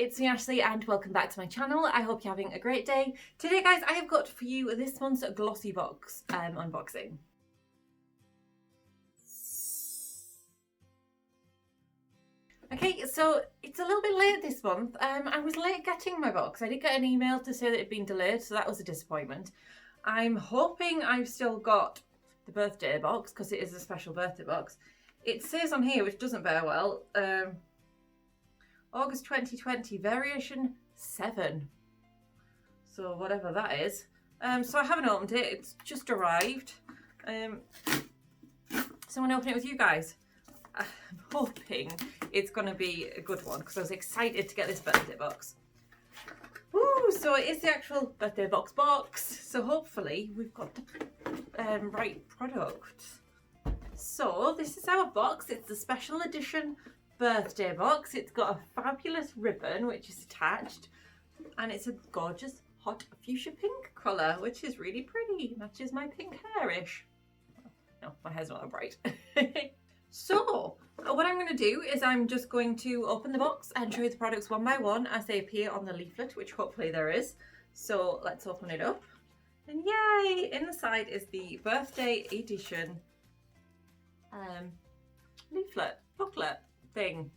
it's me Ashley and welcome back to my channel. I hope you're having a great day. Today guys, I have got for you this month's Glossy Box unboxing. Okay, so it's a little bit late this month. I was late getting my box. I did get an email to say that it had been delayed, so that was a disappointment. I'm hoping I've still got the birthday box because it is a special birthday box. It says on here, which doesn't bear well, August 2020, variation 7. So whatever that is. So I haven't opened it, it's just arrived. So I'm gonna open it with you guys. I'm hoping it's gonna be a good one because I was excited to get this birthday box. Woo, so it is the actual birthday box. So hopefully we've got the right product. So this is our box. It's the special edition birthday box. It's got a fabulous ribbon which is attached, and it's a gorgeous hot fuchsia pink colour, which is really pretty. Matches my pink hairish. No, my hair's not that bright. So what I'm going to do is I'm just going to open the box and show you the products one by one as they appear on the leaflet, which hopefully there is. So let's open it up. And yay! In the side is the birthday edition leaflet, booklet thing.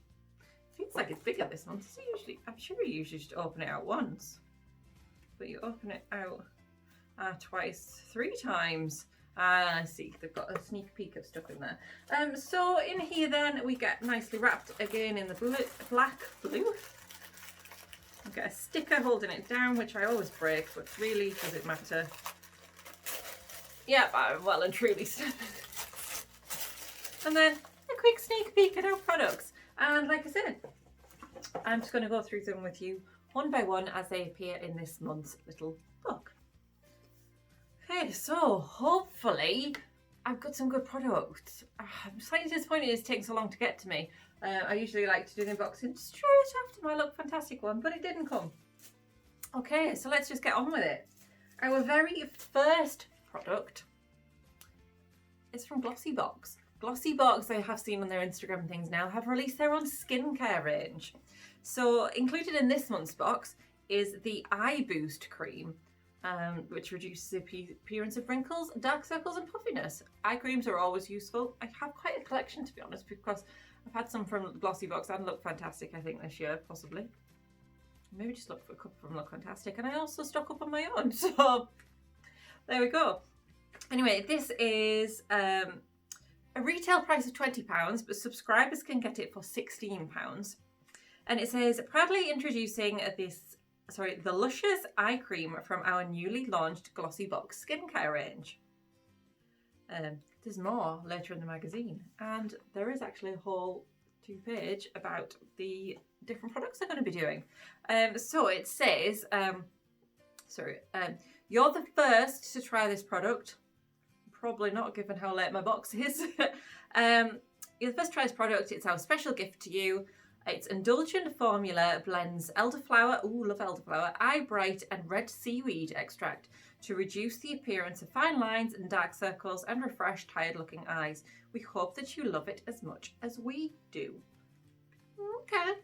Feels like it's bigger this month. So I'm sure you usually just open it out once, but you open it out twice, 3 times. I see, they've got a sneak peek of stuff in there. So in here then we get nicely wrapped again in the black blue. We get a sticker holding it down, which I always break, but really does it matter? Yep, I'm well and truly And then a quick sneak peek at our products. And like I said, I'm just going to go through them with you one by one as they appear in this month's little book. Okay, so hopefully I've got some good products. I'm slightly disappointed it's taking so long to get to me. I usually like to do the unboxing straight after my Look Fantastic one, but it didn't come. Okay, so let's just get on with it. Our very first product is from Glossy Box. Glossy Box, I have seen on their Instagram and things now, have released their own skincare range. So included in this month's box is the Eye Boost Cream, which reduces the appearance of wrinkles, dark circles and puffiness. Eye creams are always useful. I have quite a collection, to be honest, because I've had some from Glossy Box and Look Fantastic, I think, this year, possibly. Maybe just look for a couple from Look Fantastic, and I also stock up on my own, so there we go. Anyway, this is a retail price of £20, but subscribers can get it for £16. And it says, proudly introducing the Luscious Eye Cream from our newly launched Glossy Box skincare range. There's more later in the magazine, and there is actually a whole 2-page about the different products they're going to be doing. So it says, you're the first to try this product. Probably not, given how late my box is. You're the first to try this product. It's our special gift to you. Its indulgent formula blends elderflower, ooh, love elderflower, eye bright and red seaweed extract to reduce the appearance of fine lines and dark circles and refresh tired looking eyes. We hope that you love it as much as we do. Okay.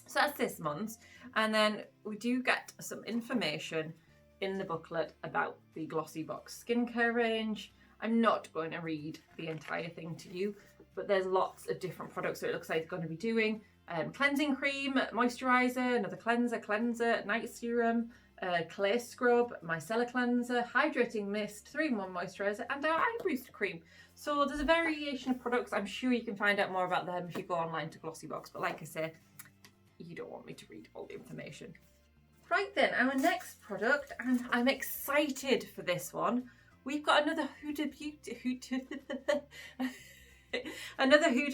So that's this month's. And then we do get some information in the booklet about the Glossy Box skincare range. I'm not going to read the entire thing to you, but there's lots of different products that it looks like it's going to be doing. Cleansing cream, moisturiser, another cleanser, night serum, clay scrub, micellar cleanser, hydrating mist, 3-in-1 moisturiser, and our eye boost cream. So there's a variation of products. I'm sure you can find out more about them if you go online to Glossy Box, but like I say, you don't want me to read all the information. Right then, our next product, and I'm excited for this one. We've got another Huda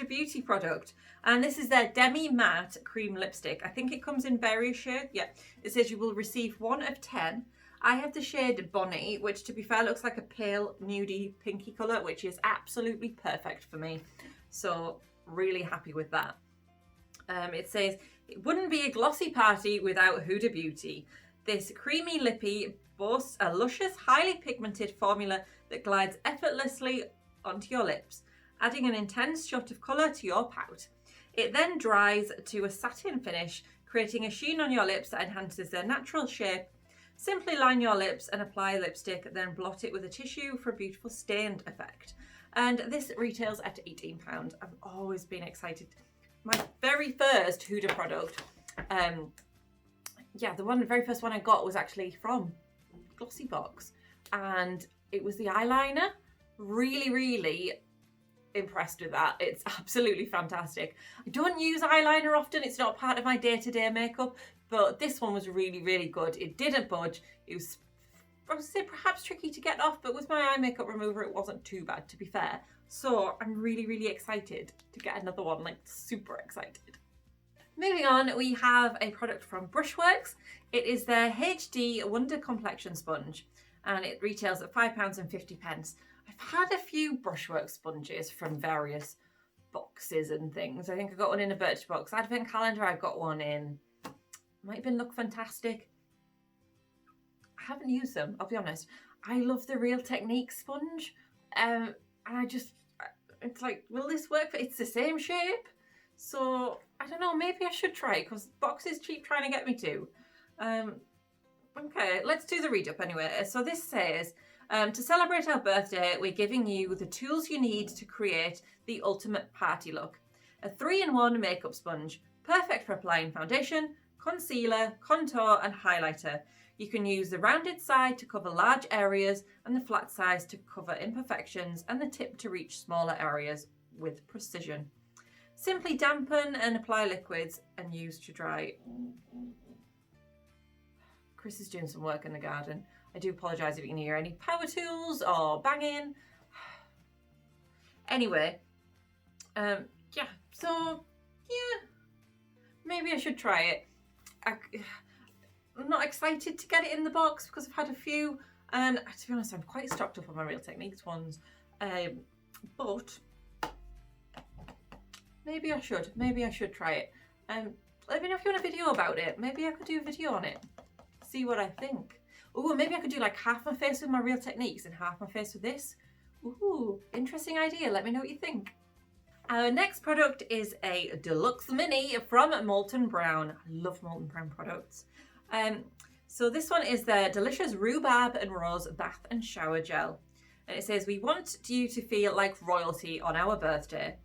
Beauty product, and this is their Demi Matte Cream Lipstick. I think it comes in various shades. Yeah, it says you will receive 1 of 10. I have the shade Bonnie, which to be fair looks like a pale nudie pinky colour, which is absolutely perfect for me. So really happy with that. It says, it wouldn't be a glossy party without Huda Beauty. This creamy lippy boasts a luscious, highly pigmented formula that glides effortlessly onto your lips, adding an intense shot of colour to your pout. It then dries to a satin finish, creating a sheen on your lips that enhances their natural shape. Simply line your lips and apply lipstick, then blot it with a tissue for a beautiful stained effect. And this retails at £18. I've always been excited. My very first Huda product, the very first one I got was actually from Glossy Box, and it was the eyeliner. Really, really impressed with that. It's absolutely fantastic. I don't use eyeliner often. It's not part of my day-to-day makeup, but this one was really, really good. It didn't budge. It was, I would say, perhaps tricky to get off, but with my eye makeup remover, it wasn't too bad, to be fair. So I'm really, really excited to get another one, like super excited. Moving on, we have a product from Brushworks. It is their HD Wonder Complexion Sponge, and it retails at £5.50. I've had a few Brushworks sponges from various boxes and things. I think I got one in a Birchbox advent calendar. I've got one in, might have been Look Fantastic. I haven't used them, I'll be honest. I love the Real Technique sponge, and it's like, will this work? It's the same shape, so I don't know, maybe I should try it, because box is cheap trying to get me to. Okay, let's do the read up anyway. So this says, to celebrate our birthday, we're giving you the tools you need to create the ultimate party look. A 3-in-1 makeup sponge, perfect for applying foundation, concealer, contour and highlighter. You can use the rounded side to cover large areas and the flat sides to cover imperfections and the tip to reach smaller areas with precision. Simply dampen and apply liquids and use to dry. Chris is doing some work in the garden. I do apologise if you can hear any power tools or banging. Anyway, maybe I should try it. I'm not excited to get it in the box because I've had a few, and to be honest, I'm quite stocked up on my Real Techniques ones. But maybe I should try it. Let me know if you want a video about it. Maybe I could do a video on it. See what I think. Oh, maybe I could do like half my face with my Real Techniques and half my face with this. Ooh, interesting idea. Let me know what you think. Our next product is a deluxe mini from Molten Brown. I love Molten Brown products. So this one is their delicious rhubarb and rose bath and shower gel. And it says, we want you to feel like royalty on our birthday.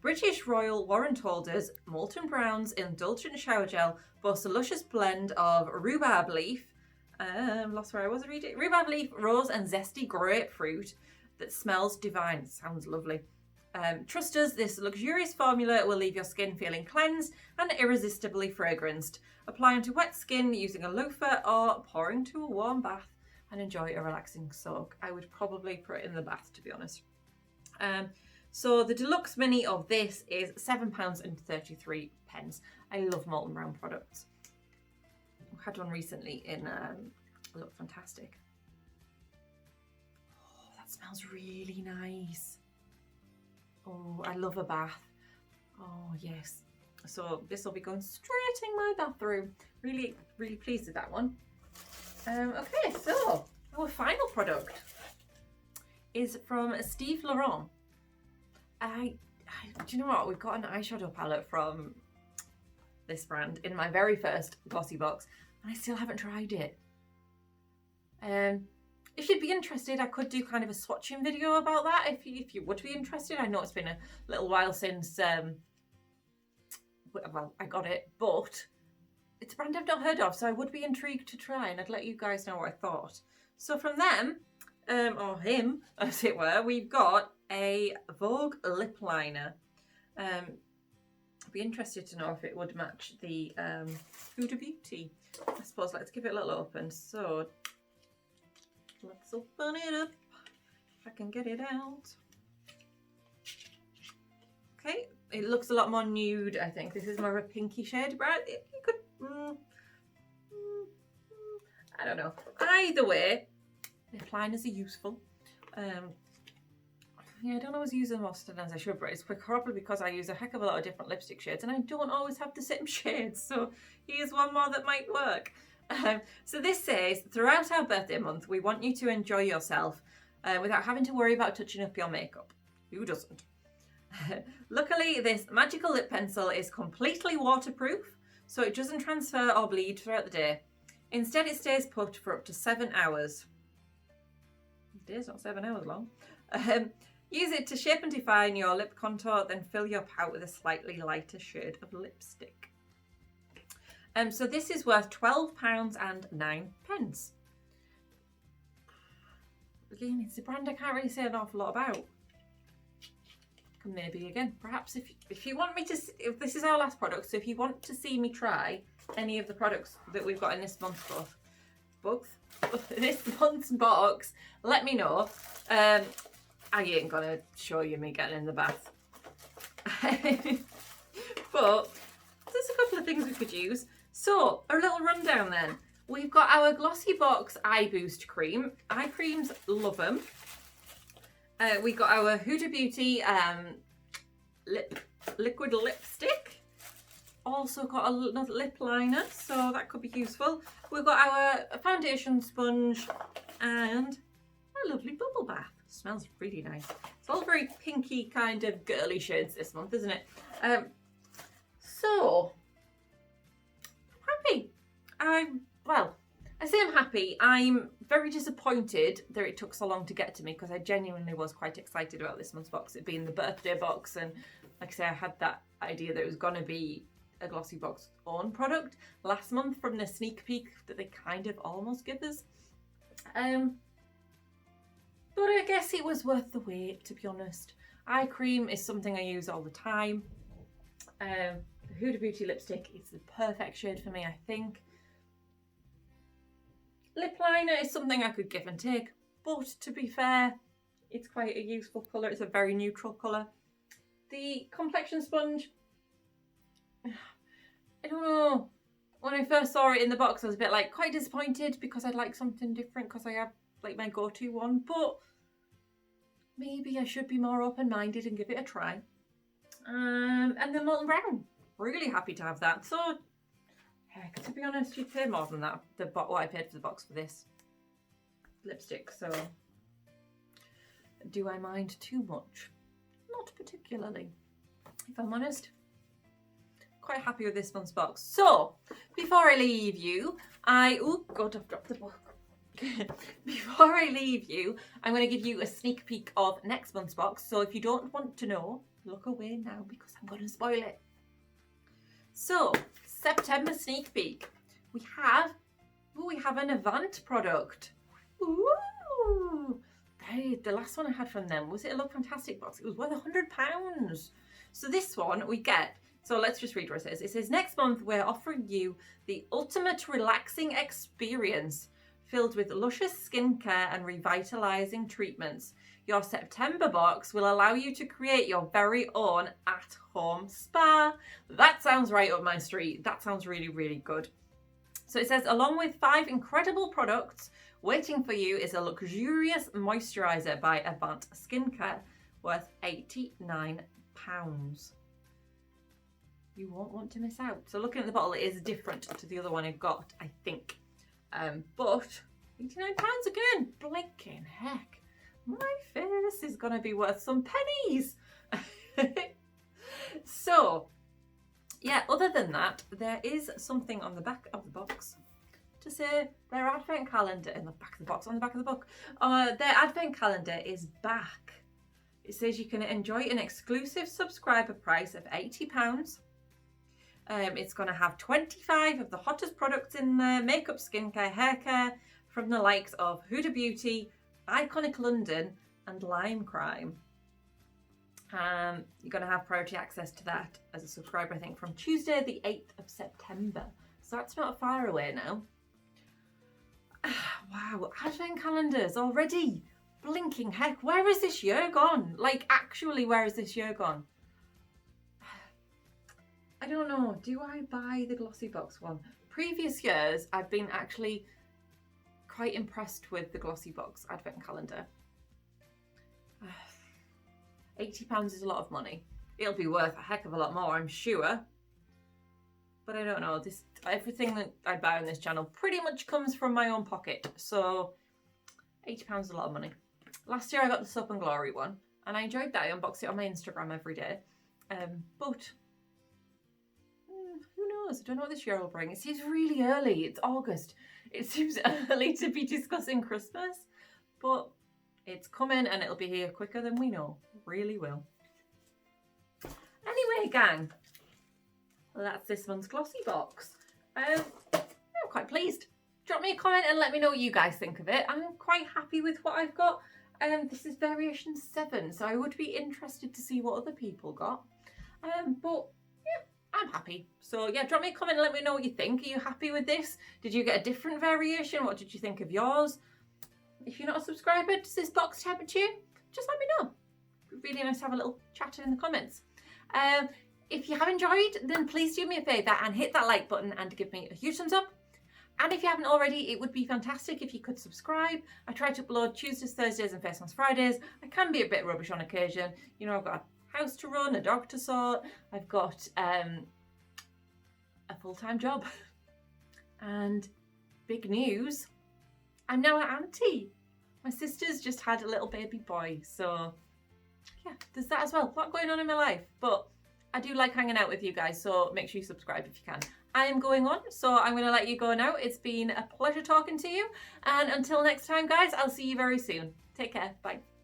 British Royal warrant holders Molten Brown's indulgent shower gel boasts a luscious blend of rhubarb leaf, rhubarb leaf, rose and zesty grapefruit that smells divine. Sounds lovely. Trust us, this luxurious formula will leave your skin feeling cleansed and irresistibly fragranced. Apply onto wet skin using a loofah or pour into a warm bath and enjoy a relaxing soak. I would probably put it in the bath, to be honest. So the deluxe mini of this is £7.33. I love Molten Brown products. I had one recently in Look Fantastic. Oh, that smells really nice. Oh, I love a bath. Oh, yes. So this will be going straight in my bathroom. Really, really pleased with that one. Okay, so our final product is from Steve Laurent. Do you know what? We've got an eyeshadow palette from this brand in my very first Glossy Box, and I still haven't tried it. If you'd be interested, I could do kind of a swatching video about that if you would be interested. I know it's been a little while since I got it, but it's a brand I've not heard of, so I would be intrigued to try, and I'd let you guys know what I thought. So from them, or him, as it were, we've got a Vogue lip liner. I'd be interested to know if it would match the Huda Beauty. I suppose let's give it a little open. So let's open it up, if I can get it out. Okay, it looks a lot more nude, I think. This is more of a pinky shade, but you could, I don't know. Either way, lip liners are useful. Yeah, I don't always use them often as I should, but it's probably because I use a heck of a lot of different lipstick shades and I don't always have the same shades. So here's one more that might work. So this says, throughout our birthday month, we want you to enjoy yourself without having to worry about touching up your makeup. Who doesn't? Luckily, this magical lip pencil is completely waterproof, so it doesn't transfer or bleed throughout the day. Instead, it stays put for up to 7 hours. The day's not 7 hours long. Use it to shape and define your lip contour, then fill your pout with a slightly lighter shade of lipstick. So this is worth £12.09. Again, it's a brand I can't really say an awful lot about. Maybe again, perhaps if you want me to, if this is our last product, so if you want to see me try any of the products that we've got in this month's box, let me know. I ain't gonna show you me getting in the bath. But there's a couple of things we could use. So a little rundown then. We've got our Glossy Box Eye Boost Cream. Eye creams, love them. We got our Huda Beauty liquid lipstick. Also got another lip liner, so that could be useful. We've got our foundation sponge and a lovely bubble bath. Smells really nice. It's all very pinky kind of girly shades this month, isn't it? So happy. Well, I say I'm happy. I'm very disappointed that it took so long to get to me, because I genuinely was quite excited about this month's box, it being the birthday box, and like I say, I had that idea that it was going to be a Glossy Box own product last month from the sneak peek that they kind of almost give us. But I guess it was worth the wait, to be honest. Eye cream is something I use all the time. The Huda Beauty lipstick is the perfect shade for me, I think. Lip liner is something I could give and take, but to be fair, it's quite a useful colour. It's a very neutral colour. The complexion sponge, I don't know. When I first saw it in the box, I was a bit like quite disappointed, because I'd like something different, because I have like my go-to one, but maybe I should be more open-minded and give it a try. And the Molten Brown, really happy to have that. So heck, to be honest, you'd pay more than that, what I paid for the box for this lipstick, so do I mind too much? Not particularly, if I'm honest. Quite happy with this month's box. So, before I leave you, oh God, I've dropped the book. Before I leave you, I'm going to give you a sneak peek of next month's box, so if you don't want to know, look away now, because I'm going to spoil it. So, September sneak peek. We have an Avant product. Ooh! The last one I had from them, was it a Look Fantastic box? It was worth £100. So this one we get, so let's just read what it says. It says, next month we're offering you the ultimate relaxing experience filled with luscious skincare and revitalizing treatments. Your September box will allow you to create your very own at-home spa. That sounds right up my street. That sounds really, really good. So it says, along with 5 incredible products, waiting for you is a luxurious moisturizer by Avant Skincare worth £89. You won't want to miss out. So looking at the bottle, it is different to the other one I got, I think. But £89 again, blinking heck. My face is going to be worth some pennies. So, yeah, other than that, there is something on the back of the box to say their advent calendar, in the back of the box, on the back of the book. Their advent calendar is back. It says you can enjoy an exclusive subscriber price of £80. It's going to have 25 of the hottest products in there, makeup, skincare, hair care, from the likes of Huda Beauty, Iconic London and Lime Crime. You're going to have priority access to that as a subscriber, I think, from Tuesday the 8th of September. So that's not far away now. Wow, advent calendars already. Blinking heck, where is this year gone? Like, actually, where is this year gone? I don't know. Do I buy the Glossy Box one? Previous years, I've been actually quite impressed with the Glossy Box advent calendar. £80 is a lot of money. It'll be worth a heck of a lot more, I'm sure. But I don't know. Everything that I buy on this channel pretty much comes from my own pocket. So £80 is a lot of money. Last year I got the Soap and Glory one, and I enjoyed that. I unbox it on my Instagram every day. But who knows? I don't know what this year will bring. It seems really early. It's August. It seems early to be discussing Christmas, but it's coming and it'll be here quicker than we know. It really will. Anyway, gang, well, that's this month's Glossy Box. I'm quite pleased. Drop me a comment and let me know what you guys think of it. I'm quite happy with what I've got. This is variation 7, so I would be interested to see what other people got. But yeah, I'm happy. So yeah, drop me a comment and let me know what you think. Are you happy with this? Did you get a different variation? What did you think of yours? If you're not a subscriber, does this box tempt you? Just let me know. It'd be really nice to have a little chat in the comments. If you have enjoyed, then please do me a favour and hit that like button and give me a huge thumbs up. And if you haven't already, it would be fantastic if you could subscribe. I try to upload Tuesdays, Thursdays and Face Mask Fridays. I can be a bit rubbish on occasion. You know, I've got a house to run, a dog to sort. I've got a full-time job. And big news, I'm now an auntie. My sister's just had a little baby boy. So yeah, there's that as well. A lot going on in my life. But I do like hanging out with you guys, so make sure you subscribe if you can. I am going on, so I'm going to let you go now. It's been a pleasure talking to you. And until next time, guys, I'll see you very soon. Take care. Bye.